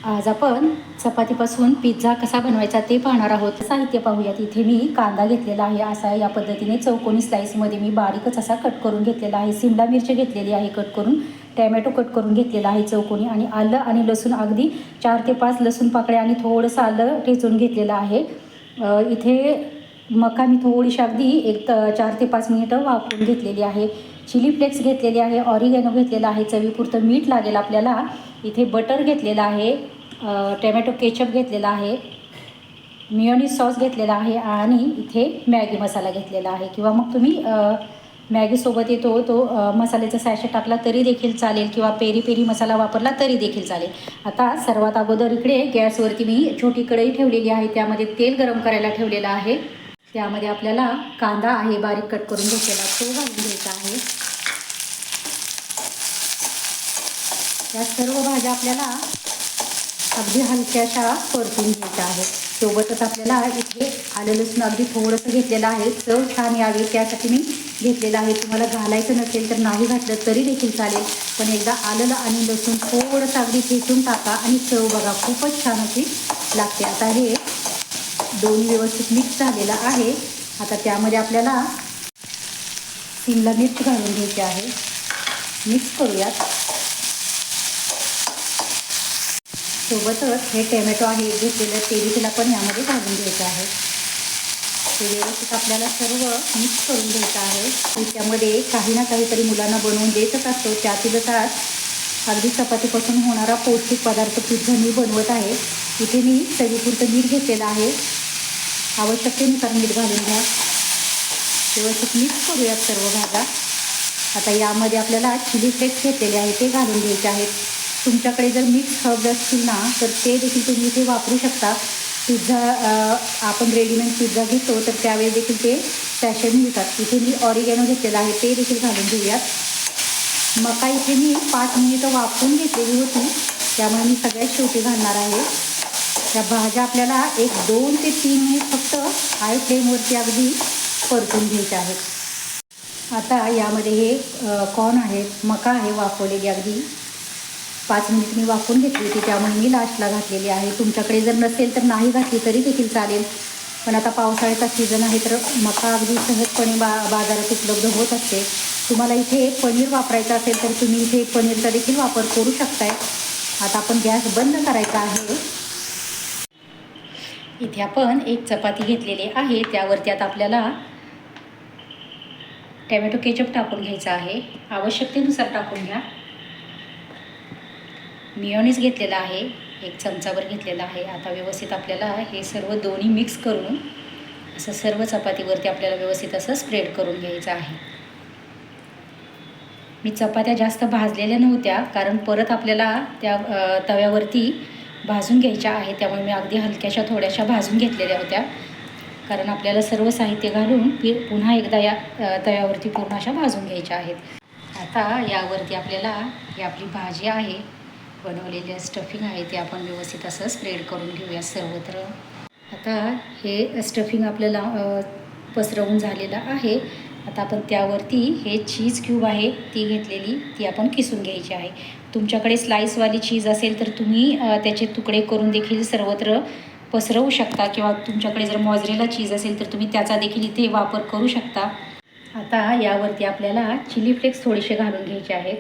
आज आपण चपातीपासून पिझ्झा कसा बनवायचा ते पाहणार आहोत। साहित्य पाहूयात। इथे मी कांदा घेतलेला आहे, असा या पद्धतीने चौकोनी स्लाइसमध्ये मी बारीकच असा कट करून घेतलेला आहे। शिमला मिरची घेतलेली आहे कट करून, टॅमॅटो कट करून घेतलेला आहे चौकोनी, आणि आलं आणि लसूण अगदी 4 ते 5 लसूण पाकळ्या आणि थोडंसं आलं ठेचून घेतलेलं आहे। इथे मका मी थोडीशी अगदी 4 ते 5 मिनिटं वाफवून घेतलेली आहे। चिली फ्लेक्स घेतलेले आहे, ऑरिगॅनो घेतलेला आहे, चवीपुरतं मीठ लागेल आपल्याला। इथे बटर घेतलेला आहे, टोमॅटो केचप घेतलेला आहे, मियोनीज सॉस घेतलेला आहे, आणि इथे मॅगी मसाला घेतलेला आहे, किंवा मग तुम्ही मॅगीसोबत येतो तो मसाल्याचा सॅशे टाकला तरी देखील चालेल, किंवा पेरी पेरी मसाला वापरला तरी देखील चालेल। आता सर्वात अगोदर इकडे गॅसवरती मी छोटी कढई ठेवलेली आहे, त्यामध्ये तेल गरम करायला ठेवलेलं आहे। त्यामध्ये आपल्याला कांदा आहे बारीक कट करून घेतलेला, तो घालून घ्यायचा आहे। या सर्व भाज्या आपल्याला अगदी हलक्याशा परतून घ्यायच्या आहेत। सोबतच आपल्याला इथे आलं लसूण अगदी थोडंसं घेतलेलं आहे, चव छान यावी त्यासाठी मी घेतलेलं आहे। तुम्हाला घालायचं नसेल तर नाही घातलं तरी देखील चालेल, पण एकदा आलं आणि लसूण थोडंसं अगदी ठेचून टाका आणि चव बघा, खूपच छान अशी लागते। आता हे दोन्ही व्यवस्थित मिक्स झालेलं आहे। आता त्यामध्ये आपल्याला शिमला मिरची घालून घ्यायची आहे, मिक्स करूयात। सोबतच हे टोमॅटो आहे घेतलेलं ते देखील आपण यामध्ये घालून घ्यायचं आहे। ते व्यवस्थित आपल्याला सर्व मिक्स करून घ्यायचं आहे। त्यामध्ये काही ना काहीतरी मुलांना बनवून देतच असतो, त्यातीलच आज अगदी चपातीपासून होणारा पौष्टिक पदार्थ पिझ्झा मी बनवत आहे। इथे मी चवीपुरतं मीठ घेतलेलं आहे, आवश्यकतेनुसार मीठ घालून घ्या। व्यवस्थित मिक्स करूयात सर्व भाज्या। आता यामध्ये आपल्याला चिली फ्लेक्स घेतलेले आहे ते घालून घ्यायचे आहेत। तुमच्याकडे जर मिक्स हर्ब्स असतील ना तर ते देखील तुम्ही इथे वापरू शकता। पिझ्झा आपण रेडीमेड पिझ्झा घेतो तर त्यावेळेस देखील ते सॅशे मिळतात। इथे मी ऑरिगॅनो घेतलेला आहे ते देखील घालून घेऊयात। मका इथे मी 5 मिनिटं वाफवून घेतलेली होती, त्यामुळे मी सगळ्यात शेवटी घालणार आहे। या भाज्या आपल्याला 1-2 ते 3 मिनिट फक्त हाय फ्लेमवरती अगदी परतून घ्यायचे आहेत। आता यामध्ये हे कॉर्न आहे, मका आहे वाफवलेली, अगदी 5 मिनिट मी वाफवून घेतली होती, त्यामुळे मी लास्टला घातलेली आहे। तुमच्याकडे जर नसेल तर नाही घातली तरी देखील चालेल, पण आता पावसाळ्याचा सीझन आहे तर मका अगदी सहजपणे बाजारात उपलब्ध होत असते। तुम्हाला इथे पनीर वापरायचं असेल तर तुम्ही इथे पनीरचा देखील वापर करू शकताय। आता आपण गॅस बंद करायचा आहे। इथे आपण एक चपाती घेतलेली आहे, त्यावरती आता आपल्याला टोमॅटो केचप टाकून घ्यायचा आहे, आवश्यकतेनुसार टाकून घ्या। मियोनीज घेतलेला आहे, 1 चमचाभर घेतलेला आहे। आता व्यवस्थित आपल्याला हे सर्व दोन्ही मिक्स करून असं सर्व चपातीवरती आपल्याला व्यवस्थित असं स्प्रेड करून घ्यायचं आहे। मी चपात्या जास्त भाजलेल्या नव्हत्या, कारण परत आपल्याला त्या तव्यावरती भाजून घ्यायच्या आहे, त्यामुळे मी अगदी हलक्याशा थोड्याशा भाजून घेतलेल्या होत्या, कारण आपल्याला सर्व साहित्य घालून पुन्हा एकदा या तव्यावरती पूर्ण अशा भाजून घ्यायच्या आहेत। आता यावरती आपल्याला ही आपली भाजी आहे, बनवलेले स्टफिंग आहे, ते आपण व्यवस्थित असं स्प्रेड करून घेऊया सर्वत्र। आता हे स्टफिंग आपल्याला पसरवून झालेलं आहे। आता आपण त्यावरती हे चीज क्यूब आहे ती घेतलेली, ती आपण किसून घ्यायची आहे। तुमच्याकडे स्लाईसवाली चीज असेल तर तुम्ही त्याचे तुकडे करून देखील सर्वत्र पसरवू शकता, किंवा तुमच्याकडे जर मॉझरेला चीज असेल तर तुम्ही त्याचा देखील इथे वापर करू शकता। आता यावरती आपल्याला चिली फ्लेक्स थोडेसे घालून घ्यायचे आहेत।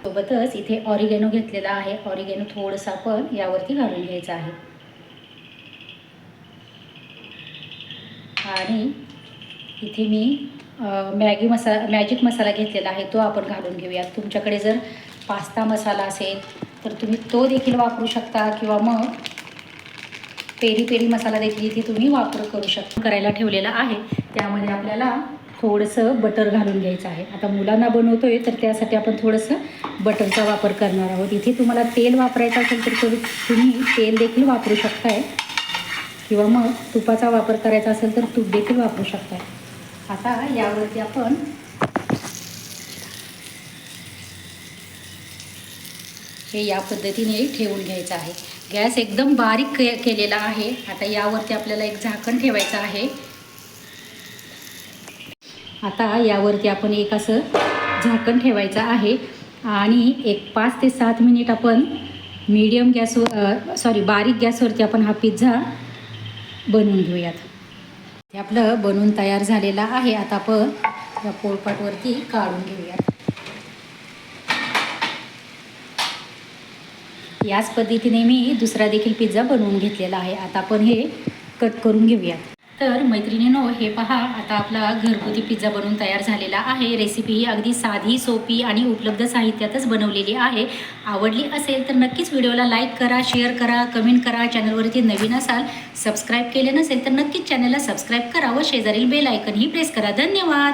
सोबतच इथे ऑरिगॅनो घेतलेला आहे, ऑरिगॅनो थोडंसं आपण यावरती घालून घ्यायचं आहे। आणि इथे मी मॅजिक मसाला घेतलेला आहे, तो आपण घालून घेऊयात। तुमच्याकडे जर पास्ता मसाला असेल तर तुम्ही तो देखील वापरू शकता, किंवा मग पेरी पेरी मसाला देखील इथे तुम्ही वापर करू शकता। करायला ठेवलेला आहे, त्यामध्ये आपल्याला थोडंसं बटर घालून घ्यायचं आहे। आता मुलांना बनवतोय तर त्यासाठी आपण थोडंसं बटरचा वापर करणार आहोत। इथे तुम्हाला तेल वापरायचं असेल तर तुम्ही तेल देखील वापरू शकताय, किंवा मग तुपाचा वापर करायचा असेल तर तूप देखील वापरू शकताय। आता यावरती आपण हे या पद्धतीने ठेवून घ्यायचं आहे। गॅस एकदम बारीक केलेला आहे। आता यावरती आपल्याला एक झाकण ठेवायचं आहे। आता यावरती आपण एक असं झाकण ठेवायचं आहे, आणि एक 5 ते 7 मिनिट आपण मीडियम गॅसवर बारीक गॅसवरती आपण हा पिझ्झा बनवून घेऊयात. ते आपलं बनवून तयार झालेला आहे. आता आपण या पोळपाटवरती काढून घेऊयात. याच पद्धतीने मी दुसरा देखील पिझ्झा बनवून घेतलेला आहे. आता आपण हे कट करून घेऊयात. तर मैत्रिणींनो, हे पहा, आता आपला घरगुती पिझ्झा बनवून तयार झालेला आहे. रेसिपी ही अगदी साधी, सोपी आणि उपलब्ध साहित्यातच बनवलेली आहे. आवडली असेल तर नक्कीच व्हिडिओला लाईक करा, शेअर करा, कमेंट करा. चॅनलवरती नवीन असाल, सबस्क्राईब केले नसेल तर नक्कीच चॅनलला सबस्क्राईब करा व शेजारील बेल आयकनही प्रेस करा. धन्यवाद.